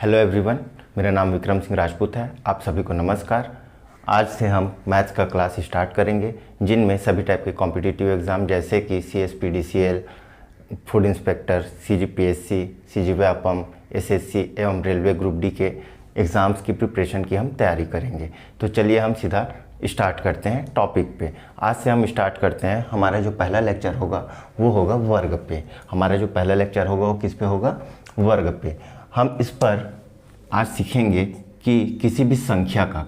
Hello everyone, मेरा नाम विक्रम सिंह राजपूत है। आप सभी को नमस्कार। आज से हम मैथ्स का क्लास स्टार्ट करेंगे, जिनमें सभी टाइप के कॉम्पिटिटिव एग्ज़ाम जैसे कि CSPDCL, food inspector, CGPSC, CG Vyapam, SSC एवं रेलवे ग्रुप डी के एग्ज़ाम्स की प्रिपरेशन की हम तैयारी करेंगे। तो चलिए हम सीधा स्टार्ट करते हैं टॉपिक पे। आज से हम स्टार्ट करते हैं। हमारा जो पहला लेक्चर होगा वो होगा वर्ग पे। हमारा जो पहला लेक्चर होगा वो किस पे होगा? वर्ग पे। हम इस पर आज सीखेंगे कि किसी भी संख्या का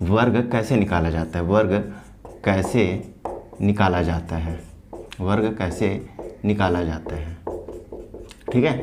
वर्ग कैसे निकाला जाता है। वर्ग कैसे निकाला जाता है। वर्ग कैसे निकाला जाता है। ठीक है।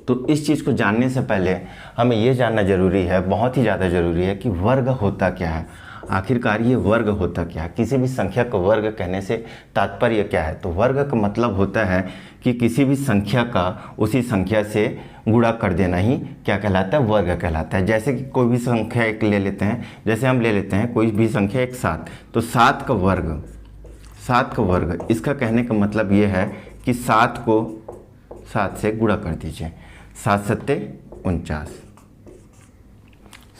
तो इस चीज़ को जानने से पहले हमें ये जानना ज़रूरी है, बहुत ही ज़्यादा ज़रूरी है कि वर्ग होता क्या है। आखिरकार ये वर्ग होता क्या है। किसी भी संख्या को वर्ग कहने से तात्पर्य क्या है? तो वर्ग का मतलब होता है कि किसी भी संख्या का उसी संख्या से गुणा कर देना ही क्या कहलाता है? वर्ग कहलाता है। जैसे कि कोई भी संख्या एक ले लेते हैं, जैसे हम ले लेते हैं कोई भी संख्या एक 7, तो 7 का वर्ग, इसका कहने का मतलब ये है कि 7 को 7 से गुणा कर दीजिए। 7 सत्ते 49,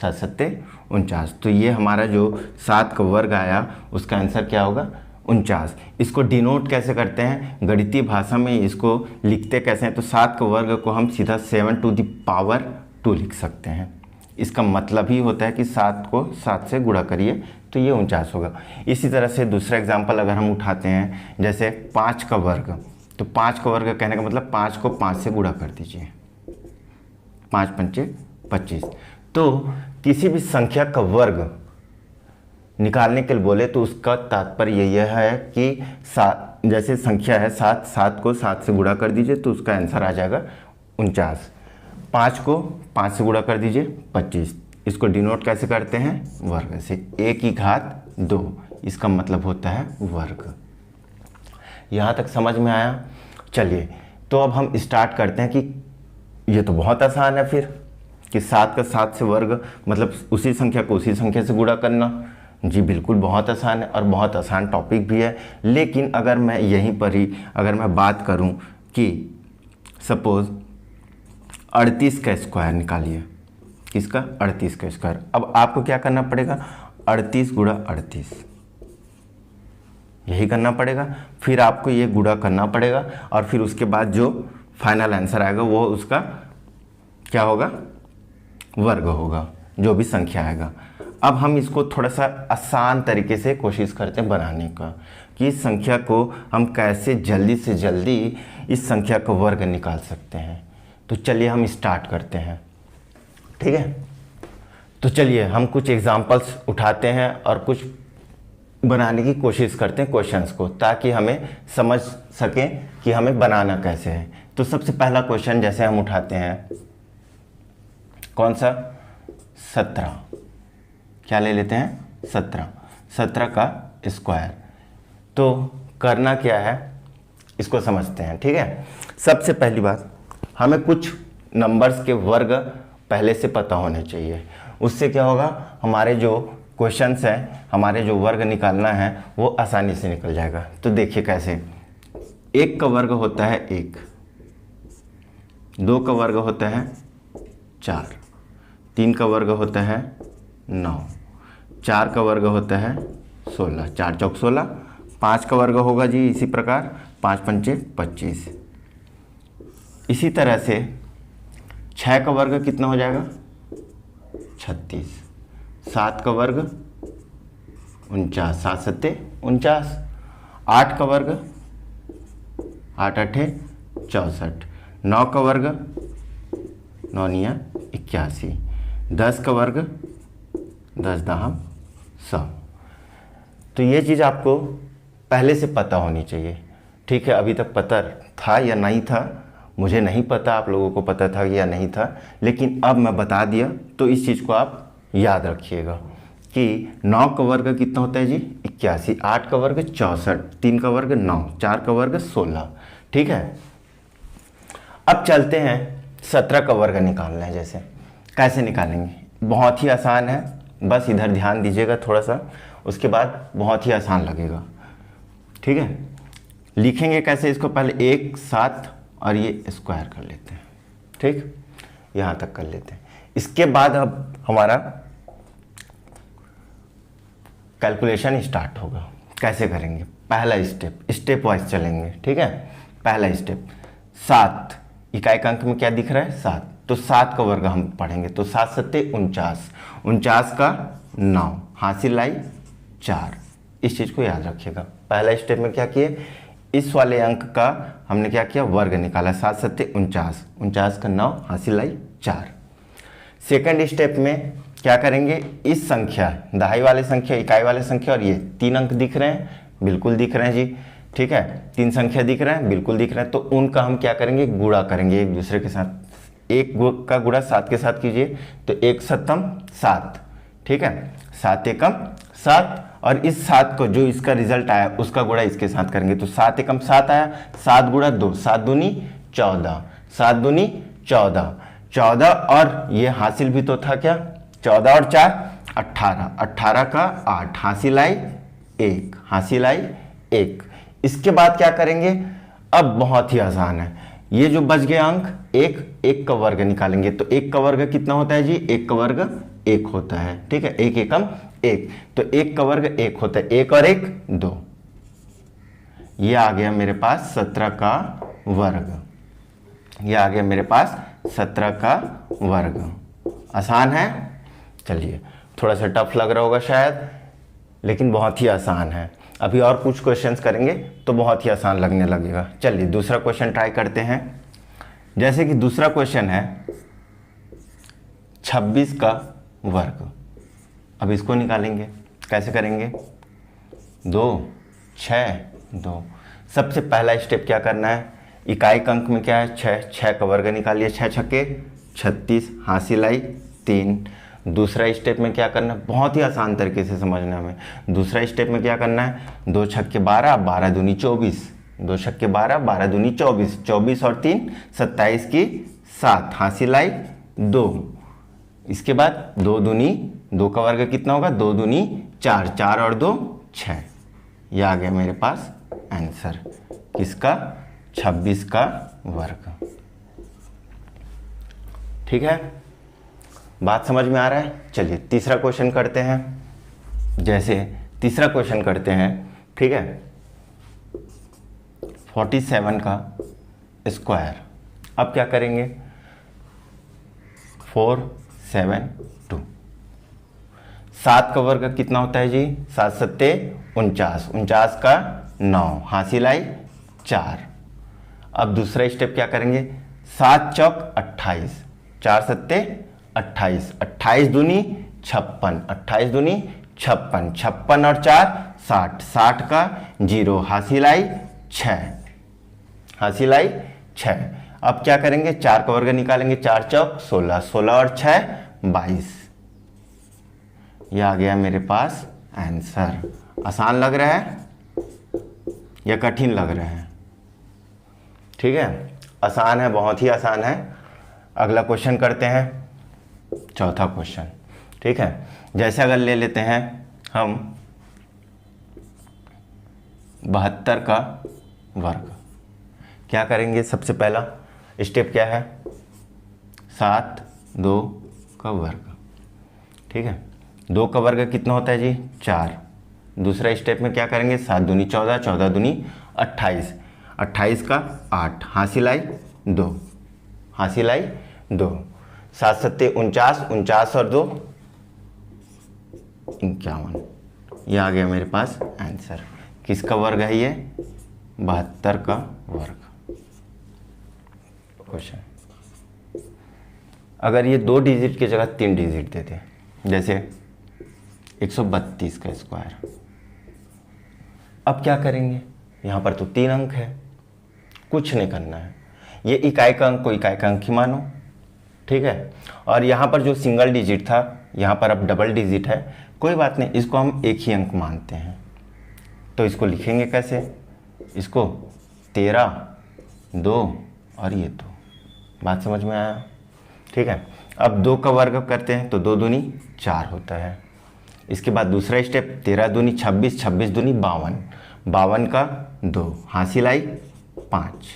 7 सत्ते 49। तो ये हमारा जो 7 का वर्ग आया उसका आंसर क्या होगा? 49। इसको डिनोट कैसे करते हैं? गणितीय भाषा में इसको लिखते कैसे हैं? तो 7 का वर्ग को हम सीधा 7 टू द पावर 2 लिख सकते हैं। इसका मतलब ही होता है कि 7 को 7 से गुणा करिए तो ये 49 होगा। इसी तरह से दूसरा एग्जाम्पल अगर हम उठाते हैं, जैसे 5 का वर्ग, तो 5 का वर्ग कहने का मतलब 5 को 5 से गुणा कर दीजिए। 5 पंचे 25। तो किसी भी संख्या का वर्ग निकालने के लिए बोले तो उसका तात्पर्य यह है कि 7, जैसे संख्या है 7, 7 को 7 से गुणा कर दीजिए तो उसका आंसर आ जाएगा 49। 5 को 5 से गुणा कर दीजिए 25। इसको डिनोट कैसे करते हैं? वर्ग से। 1 की घात 2, इसका मतलब होता है वर्ग। यहाँ तक समझ में आया? चलिए तो अब हम स्टार्ट करते हैं कि ये तो बहुत आसान है फिर कि 7 का 7 से वर्ग मतलब उसी संख्या को उसी संख्या से गुणा करना। जी बिल्कुल, बहुत आसान है और बहुत आसान टॉपिक भी है। लेकिन अगर मैं यहीं पर ही अगर मैं बात करूं कि सपोज 38 का स्क्वायर निकालिए। किसका? 38 का स्क्वायर। अब आपको क्या करना पड़ेगा? 38 गुणा 38, यही करना पड़ेगा। फिर आपको ये गुणा करना पड़ेगा और फिर उसके बाद जो फाइनल आंसर आएगा वो उसका क्या होगा? वर्ग होगा, जो भी संख्या आएगा। अब हम इसको थोड़ा सा आसान तरीके से कोशिश करते हैं बनाने का कि इस संख्या को हम कैसे जल्दी से जल्दी इस संख्या का वर्ग निकाल सकते हैं। तो चलिए हम स्टार्ट करते हैं। ठीक है। तो चलिए हम कुछ एग्जांपल्स उठाते हैं और कुछ बनाने की कोशिश करते हैं क्वेश्चंस को, ताकि हमें समझ सकें कि हमें बनाना कैसे है। तो सबसे पहला क्वेश्चन जैसे हम उठाते हैं, कौन सा? 17। क्या ले लेते हैं? 17। 17 का स्क्वायर। तो करना क्या है इसको समझते हैं। ठीक है। सबसे पहली बात, हमें कुछ नंबर्स के वर्ग पहले से पता होने चाहिए। उससे क्या होगा? हमारे जो क्वेश्चंस हैं, हमारे जो वर्ग निकालना है वो आसानी से निकल जाएगा। तो देखिए कैसे। 1 का वर्ग होता है 1, 2 का वर्ग होता है 4, 3 का वर्ग होता है 9, 4 का वर्ग होता है 16, 4 चौक 16। 5 का वर्ग होगा जी इसी प्रकार, 5 पंचे 25। इसी तरह से 6 का वर्ग कितना हो जाएगा? 36। 7 का वर्ग 49, 7 सत्ते 49। 8 का वर्ग 8 अठे 64। 9 का वर्ग 9 निया 81। 10 का वर्ग 10 दाहम 100। तो ये चीज़ आपको पहले से पता होनी चाहिए। ठीक है। अभी तक पता था या नहीं था मुझे नहीं पता, आप लोगों को पता था या नहीं था, लेकिन अब मैं बता दिया तो इस चीज़ को आप याद रखिएगा कि 9 का वर्ग कितना होता है जी? 81। 8 का वर्ग 64, 3 का वर्ग 9, 4 का वर्ग 16। ठीक है। अब चलते हैं 17 का वर्ग निकालना है। जैसे कैसे निकालेंगे? बहुत ही आसान है, बस इधर ध्यान दीजिएगा थोड़ा सा, उसके बाद बहुत ही आसान लगेगा। ठीक है। लिखेंगे कैसे इसको, पहले 1 7 और ये स्क्वायर कर लेते हैं, ठीक, यहाँ तक कर लेते हैं। इसके बाद अब हमारा कैलकुलेशन स्टार्ट होगा। कैसे करेंगे, पहला स्टेप वाइज चलेंगे, ठीक है। पहला स्टेप 7, इकाई अंक में क्या दिख रहा है 7, तो 7 का वर्ग हम पढ़ेंगे, तो 7 सत्ते 49, 49 का 9, हासिल लाई 4। इस चीज़ को याद रखिएगा। पहला स्टेप में क्या किए, इस वाले अंक का हमने क्या किया, वर्ग निकाला, 7 सत्ते 49, 49 का 9, हासिल लाई 4। सेकंड स्टेप में क्या करेंगे, इस संख्या, दहाई वाले संख्या, इकाई वाले संख्या और ये 3 अंक दिख रहे हैं, बिल्कुल दिख रहे हैं जी, ठीक है, 3 संख्या दिख रहे हैं, बिल्कुल दिख रहे हैं, तो उनका हम क्या करेंगे, गुणा करेंगे एक दूसरे के साथ। एक का गुणा 7 के साथ कीजिए, तो 1 सत्तम 7, ठीक है, 7 एकम 7, और इस 7 को जो इसका रिजल्ट आया उसका गुणा इसके साथ करेंगे, तो 7 एकम 7 आया, 7 गुणा 2, 7 दूनी 14, 7 दूनी 14, 14 और ये हासिल भी तो था क्या, 14 और 4 18, 18 का 8, हासिल आई 1, हासिल आई 1। इसके बाद क्या करेंगे, अब बहुत ही आसान है, ये जो बच गया अंक 1 का वर्ग निकालेंगे, तो 1 का वर्ग कितना होता है जी, 1 का वर्ग 1 होता है, ठीक है, 1 एकम 1, तो 1 का वर्ग 1 होता है, 1 और 1 2, ये आ गया मेरे पास 17 का वर्ग, ये आ गया मेरे पास 17 का वर्ग। आसान है, चलिए, थोड़ा सा टफ लग रहा होगा शायद, लेकिन बहुत ही आसान है। अभी और कुछ क्वेश्चंस करेंगे तो बहुत ही आसान लगने लगेगा। चलिए दूसरा क्वेश्चन ट्राई करते हैं। जैसे कि दूसरा क्वेश्चन है 26 का वर्ग। अब इसको निकालेंगे, कैसे करेंगे, 2 6 2। सबसे पहला स्टेप क्या करना है, इकाई अंक में क्या है 6, 6 का वर्ग निकालिए, 6 छक्के 36, हासिल आई 3। दूसरा स्टेप में क्या करना है, बहुत ही आसान तरीके से समझना है हमें। दूसरा स्टेप में क्या करना है, 2 छक्के 12, 12 दूनी 24, 2 छक्के 12, 12 दूनी 24, 24 और 3 27 की 7, हासिल आई 2। इसके बाद 2 दूनी, 2 का वर्ग कितना होगा, 2 दूनी 4, 4 और 2 6। यह आ गया मेरे पास आंसर किसका, 26 का वर्ग। ठीक है, बात समझ में आ रहा है। चलिए तीसरा क्वेश्चन करते हैं। जैसे तीसरा क्वेश्चन करते हैं, ठीक है, 47 का स्क्वायर। अब क्या करेंगे, 4 7 2। 7 का वर्ग कितना होता है जी, 7 सत्ते 49, 49 का 9, हासिल आई 4। अब दूसरा स्टेप क्या करेंगे, 7 चौक 28, 4 सत्ते 28, 28 दूनी 56, 28 दूनी 56, 56 और 4 60, 60 का 0, हासिल आई 6, हासिल आई 6। अब क्या करेंगे, 4 का वर्ग निकालेंगे, 4 चौक 16, 16 और 6 22। यह आ गया मेरे पास आंसर। आसान लग रहा है या कठिन लग रहा है, ठीक है, आसान है, बहुत ही आसान है। अगला क्वेश्चन करते हैं, चौथा क्वेश्चन, ठीक है। जैसे अगर ले लेते हैं हम 72 का वर्ग। क्या करेंगे, सबसे पहला स्टेप क्या है, 7 2 का वर्ग, ठीक है। 2 का वर्ग कितना होता है जी, 4। दूसरा स्टेप में क्या करेंगे, 7 दूनी 14, 14 दूनी 28, 28 का 8, हासिल आई 2, हासिल आई 2। 7 सत्ते 49, 49 और 2 51। ये आ गया मेरे पास आंसर। किसका वर्ग है ये, 72 का वर्ग। क्वेश्चन, अगर ये 2 डिजिट की जगह 3 डिजिट देते, जैसे 132 का स्क्वायर। अब क्या करेंगे, यहाँ पर तो 3 अंक है, कुछ नहीं करना है, ये इकाई का अंक को इकाई का अंक ही मानो, ठीक है। और यहाँ पर जो सिंगल डिजिट था, यहाँ पर अब डबल डिजिट है, कोई बात नहीं, इसको हम एक ही अंक मानते हैं। तो इसको लिखेंगे कैसे, इसको 13 2 और ये 2। बात समझ में आया, ठीक है। अब 2 का वर्ग करते हैं तो 2 दूनी 4 होता है। इसके बाद दूसरा स्टेप, 13 दूनी 26, 26 दूनी 52, 52 का 2, हासिल आई 5।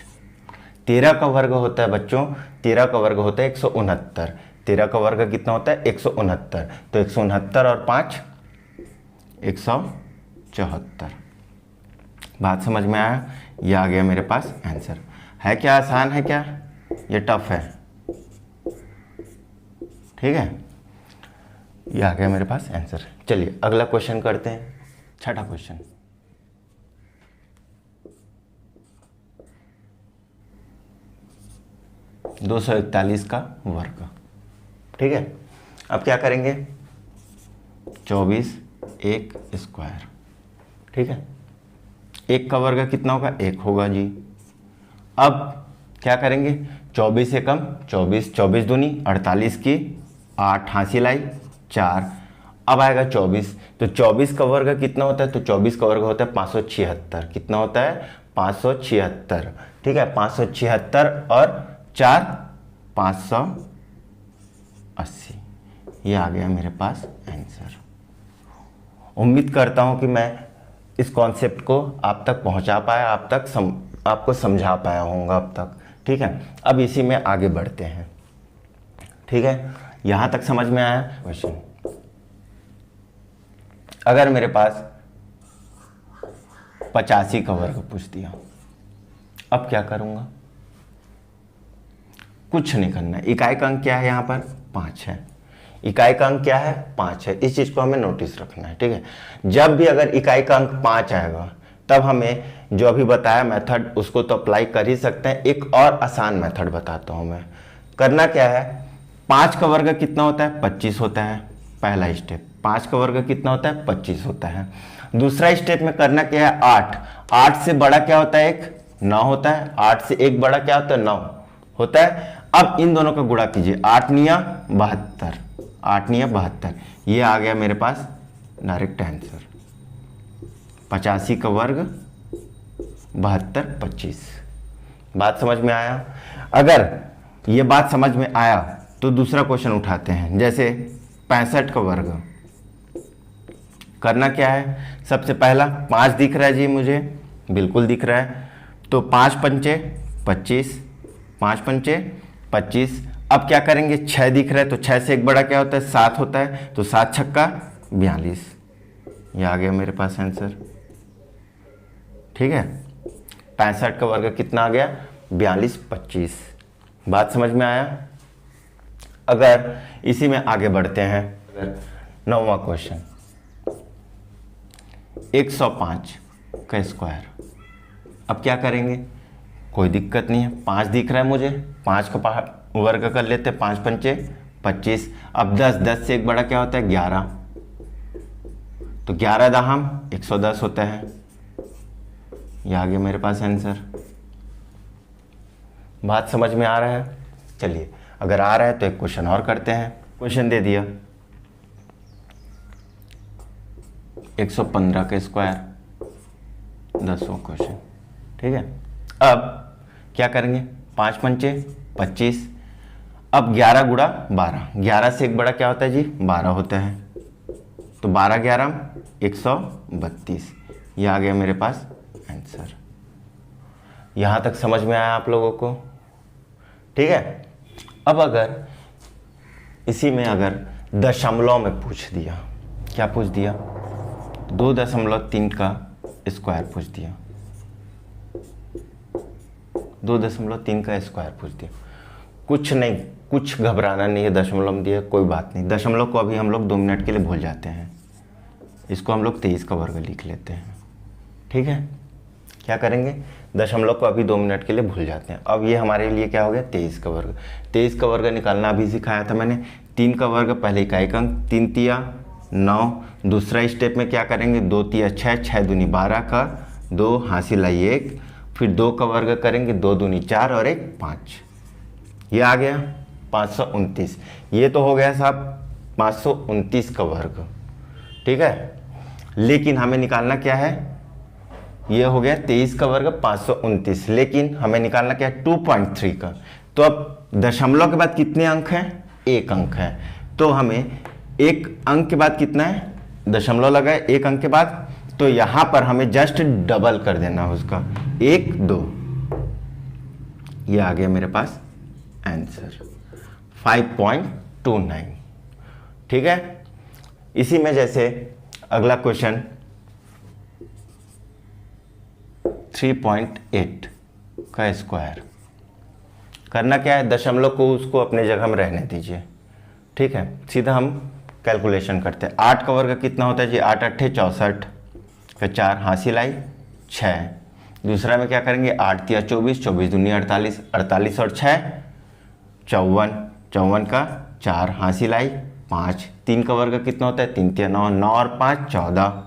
13 का वर्ग होता है बच्चों, 13 का वर्ग होता है 169। 13 का वर्ग कितना होता है 169, तो 169 और 5 174। बात समझ में आया? ये आ गया मेरे पास आंसर। है क्या आसान है क्या? ये टफ है? ठीक है, ये आ गया मेरे पास आंसर। चलिए अगला क्वेश्चन करते हैं, छठा क्वेश्चन। दो 241 का वर्ग। ठीक है, अब क्या करेंगे? 24 1 स्क्वायर। ठीक है, 1 का वर्ग कितना होगा? 1 होगा जी। अब क्या करेंगे? 24 से कम 24, 24 दूनी 48 की 8, हासिल आई 4। अब आएगा 24, तो 24 का वर्ग कितना होता है? तो 24 का वर्ग होता है 576। कितना होता है? 576। ठीक है, 576 और 4 580। ये आ गया मेरे पास आंसर। उम्मीद करता हूँ कि मैं इस कॉन्सेप्ट को आप तक पहुँचा पाया, आपको समझा पाया होऊंगा अब तक। ठीक है, अब इसी में आगे बढ़ते हैं। ठीक है, यहाँ तक समझ में आया क्वेश्चन? अगर मेरे पास 85 का वर्ग पूछ दिया, अब क्या करूँगा? कुछ नहीं करना है। इकाई का अंक क्या है? यहाँ पर 5 है। इकाई का अंक क्या है? 5 है। इस चीज़ को हमें नोटिस रखना है। ठीक है, जब भी अगर इकाई का अंक 5 आएगा, तब हमें जो अभी बताया मेथड, उसको तो अप्लाई कर ही सकते हैं। एक और आसान मेथड बताता हूँ मैं। करना क्या है? 5 का वर्ग कितना होता है? 25 होता है। पहला स्टेप। 5 का वर्ग कितना होता है? 25 होता है। दूसरा स्टेप में करना क्या है? 8। 8 से बड़ा क्या होता है? 1 9 होता है। 8 से 1 बड़ा क्या होता है? 9 होता है। अब इन दोनों का गुणा कीजिए। 8 निया 72, 8 निया 72। ये आ गया मेरे पास डायरेक्ट आंसर। 85 का वर्ग 72 25। बात समझ में आया? अगर ये बात समझ में आया तो दूसरा क्वेश्चन उठाते हैं। जैसे 65 का वर्ग। करना क्या है? सबसे पहला 5 दिख रहा है जी मुझे, बिल्कुल दिख रहा है। तो 5 पंचे 25, 5 पंचे 25। अब क्या करेंगे? 6 दिख रहा है, तो 6 से 1 बड़ा क्या होता है? 7 होता है। तो 7 छक्का 42। ये आ गया मेरे पास आंसर। ठीक है, 65 का वर्ग कितना आ गया? 42 25। बात समझ में आया? अगर इसी में आगे बढ़ते हैं, नौवां क्वेश्चन, 105 का स्क्वायर। अब क्या करेंगे? कोई दिक्कत नहीं है, 5 दिख रहा है मुझे, 5 का वर्ग कर लेते हैं। 5 पंचे 25। अब 10, 10 से 1 बड़ा क्या होता है? 11। तो 11 दहम 110 होता है। ये आ गया मेरे पास आंसर। बात समझ में आ रहा है? चलिए, अगर आ रहा है तो एक क्वेश्चन और करते हैं। क्वेश्चन दे दिया 115 का स्क्वायर, 10वां क्वेश्चन। ठीक है, अब क्या करेंगे? 5 पंचे 25। अब 11 गुणा 12, 11 से 1 बड़ा क्या होता है जी? 12 होता है। तो 12 11 132। ये आ गया मेरे पास आंसर। यहाँ तक समझ में आया आप लोगों को? ठीक है, अब अगर इसी में अगर दशमलव में पूछ दिया, क्या पूछ दिया? 2.3 का स्क्वायर पूछ दिया। 2.3 का स्क्वायर पूछ दिया। कुछ नहीं, कुछ घबराना नहीं है। दशमलव दिया, कोई बात नहीं। दशमलव को अभी हम लोग 2 मिनट के लिए भूल जाते हैं। इसको हम लोग 23 का वर्ग लिख लेते हैं। ठीक है, क्या करेंगे? दशमलव को अभी 2 मिनट के लिए भूल जाते हैं। अब ये हमारे लिए क्या हो गया? 23 का वर्ग। 23 का वर्ग निकालना अभी सिखाया था मैंने। 3 का वर्ग पहले इकाई का अंक, 3 तिया 9। दूसरा स्टेप में क्या करेंगे? 2 तिया 6, 6 दूनी 12 का 2, हासिल आई 1। फिर 2 का वर्ग करेंगे, 2 दूनी 4 और 1 5। ये आ गया 529। ये तो हो गया साहब 529 का वर्ग। ठीक है, लेकिन हमें निकालना क्या है? ये हो गया 23 का वर्ग 529, लेकिन हमें निकालना क्या है? 2.3 का। तो अब दशमलव के बाद कितने अंक हैं? 1 अंक है। तो हमें 1 अंक के बाद कितना है? दशमलव लगाए 1 अंक के बाद, तो यहां पर हमें जस्ट डबल कर देना है उसका, 1 2, ये आ गया मेरे पास आंसर 5.29। ठीक है, इसी में जैसे अगला क्वेश्चन 3.8 का स्क्वायर करना क्या है, दशमलव को उसको अपने जगह में रहने दीजिए। ठीक है, सीधा हम कैलकुलेशन करते हैं। 8 का वर्ग कितना होता है जी, 8 अट्ठे 64, फिर 4 हासिल आई 6। दूसरा में क्या करेंगे, 8 तिया 24, 24 दूनी 48, 48 और 6 54, 54 का 4 हासिल आई 5। 3 का वर्ग कितना होता है, 3 तिया 9, 9 और 5 14।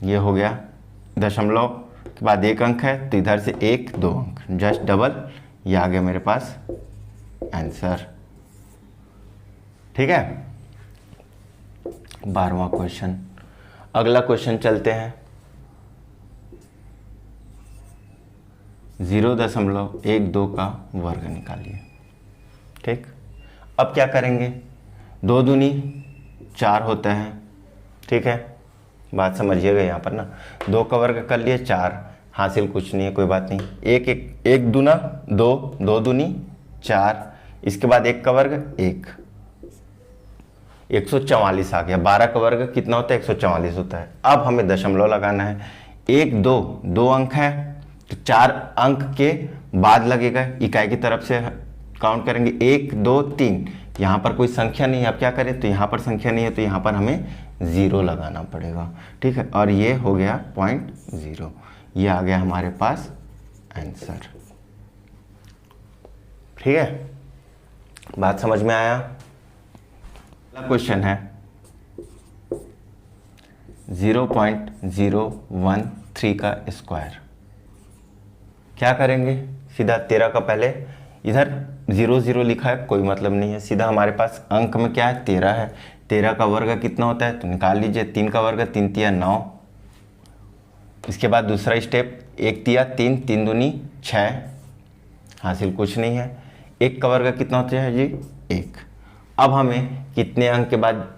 ये हो गया, दशमलव के बाद एक अंक है तो इधर से 1 2 अंक, जस्ट डबल, ये आ गया मेरे पास आंसर। ठीक है, 12वां क्वेश्चन। अगला क्वेश्चन चलते हैं, 0.12 का वर्ग निकालिए। ठीक, अब क्या करेंगे, 2 दूनी 4 होता है। ठीक है, बात समझिएगा यहाँ पर ना, 2 का वर्ग कर लिए 4, हासिल कुछ नहीं है, कोई बात नहीं। एक दूना 2, 2 दूनी 4, इसके बाद 1 का वर्ग 1, 144 आ गया। 12 का वर्ग कितना होता है, 144 होता है। अब हमें दशमलव लगाना है। 1 2, 2 अंक है तो 4 अंक के बाद लगेगा, इकाई की तरफ से काउंट करेंगे। 1 2 3, यहाँ पर कोई संख्या नहीं है, अब क्या करें, तो यहाँ पर संख्या नहीं है तो यहाँ पर हमें 0 लगाना पड़ेगा। ठीक है, और ये हो गया 0.0, ये आ गया हमारे पास आंसर। ठीक है, बात समझ में आया। अगला क्वेश्चन है 0.013 का स्क्वायर। क्या करेंगे, सीधा 13 का पहले इधर 0 0 लिखा है, कोई मतलब नहीं है, सीधा हमारे पास अंक में क्या है, 13 है। 13 का वर्ग कितना होता है तो निकाल लीजिए, 3 का वर्ग 3 तिया 9। इसके बाद दूसरा स्टेप, 1 तिया 3, 3 दूनी 6, हासिल कुछ नहीं है। 1 का वर्ग कितना होता है जी, 1। अब हमें कितने अंक के बाद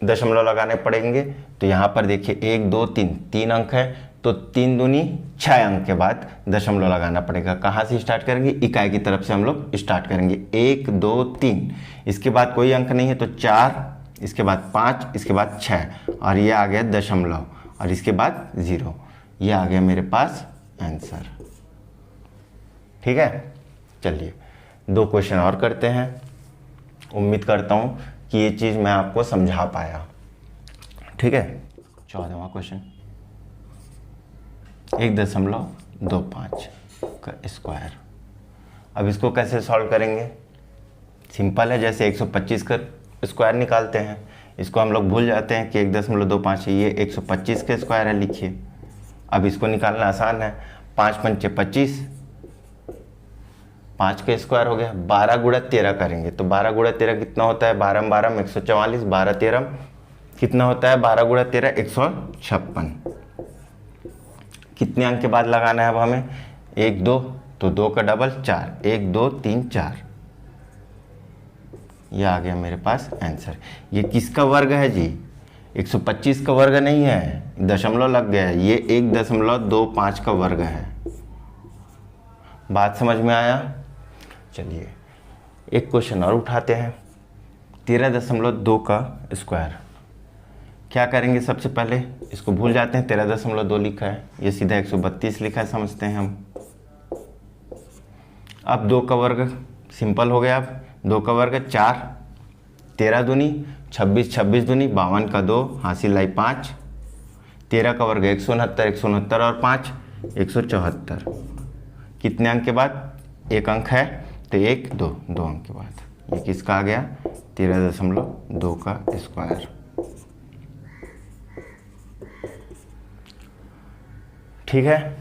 दशमलव लगाने पड़ेंगे, तो यहाँ पर देखिए 1 2 3, 3 अंक है तो 3 दूनी 6 अंक के बाद दशमलव लगाना पड़ेगा। कहाँ से स्टार्ट करेंगे, इकाई की तरफ से हम लोग स्टार्ट करेंगे। 1 2 3, इसके बाद कोई अंक नहीं है तो 4, इसके बाद 5, इसके बाद 6, और ये आ गया दशमलव, और इसके बाद 0, ये आ गया मेरे पास आंसर। ठीक है, चलिए 2 क्वेश्चन और करते हैं। उम्मीद करता हूँ कि ये चीज़ मैं आपको समझा पाया। ठीक है, 14वां क्वेश्चन, 1.25 का स्क्वायर। अब इसको कैसे सॉल्व करेंगे, सिंपल है, जैसे 125 का स्क्वायर निकालते हैं। इसको हम लोग भूल जाते हैं कि 1.25 है, ये 125 का स्क्वायर है, लिखिए। अब इसको निकालना आसान है, 5 पंचे 25, 5 का स्क्वायर हो गया। 12 गुणा 13 करेंगे तो 12 गुणा 13 कितना होता है, 12 12 में 144, 12 13 कितना होता है, 12 गुणा 13 156। कितने अंक के बाद लगाना है अब हमें, 1 2, तो 2 का डबल 4, 1 2 3 4, ये आ गया मेरे पास आंसर। ये किसका वर्ग है जी, 125 का वर्ग नहीं है, दशमलव लग गया है, ये 1.25 का वर्ग है। बात समझ में आया। चलिए एक क्वेश्चन और उठाते हैं, 13.2 का स्क्वायर। क्या करेंगे, सबसे पहले इसको भूल जाते हैं, 13.2 लिखा है, ये सीधा 132 लिखा है, समझते हैं हम। अब 2 का वर्ग सिंपल हो गया। अब 2 का वर्ग 4, 13 दूनी 26, 26 दूनी 52 का 2, हासिल लाई 5। 13 का वर्ग 169, 169 और 5 174। कितने अंक के बाद, एक अंक है तो 1 2, 2 अंक के बाद, ये किसका आ गया, 13.2 का स्क्वायर। ठीक है,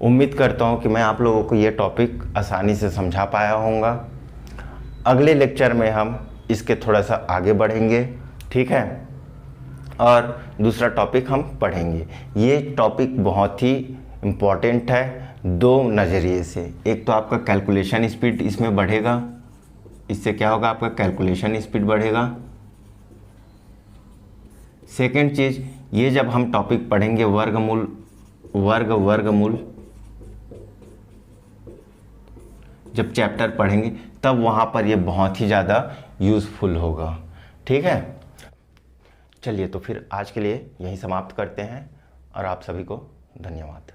उम्मीद करता हूँ कि मैं आप लोगों को ये टॉपिक आसानी से समझा पाया होऊंगा। अगले लेक्चर में हम इसके थोड़ा सा आगे बढ़ेंगे। ठीक है, और दूसरा टॉपिक हम पढ़ेंगे। ये टॉपिक बहुत ही इम्पॉर्टेंट है 2 नज़रिए से। एक तो आपका कैलकुलेशन स्पीड इसमें बढ़ेगा, इससे क्या होगा, आपका कैलकुलेशन स्पीड बढ़ेगा। सेकंड चीज़, ये जब हम टॉपिक पढ़ेंगे वर्गमूल वर्गमूल जब चैप्टर पढ़ेंगे तब वहाँ पर ये बहुत ही ज़्यादा यूज़फुल होगा। ठीक है, चलिए तो फिर आज के लिए यहीं समाप्त करते हैं और आप सभी को धन्यवाद।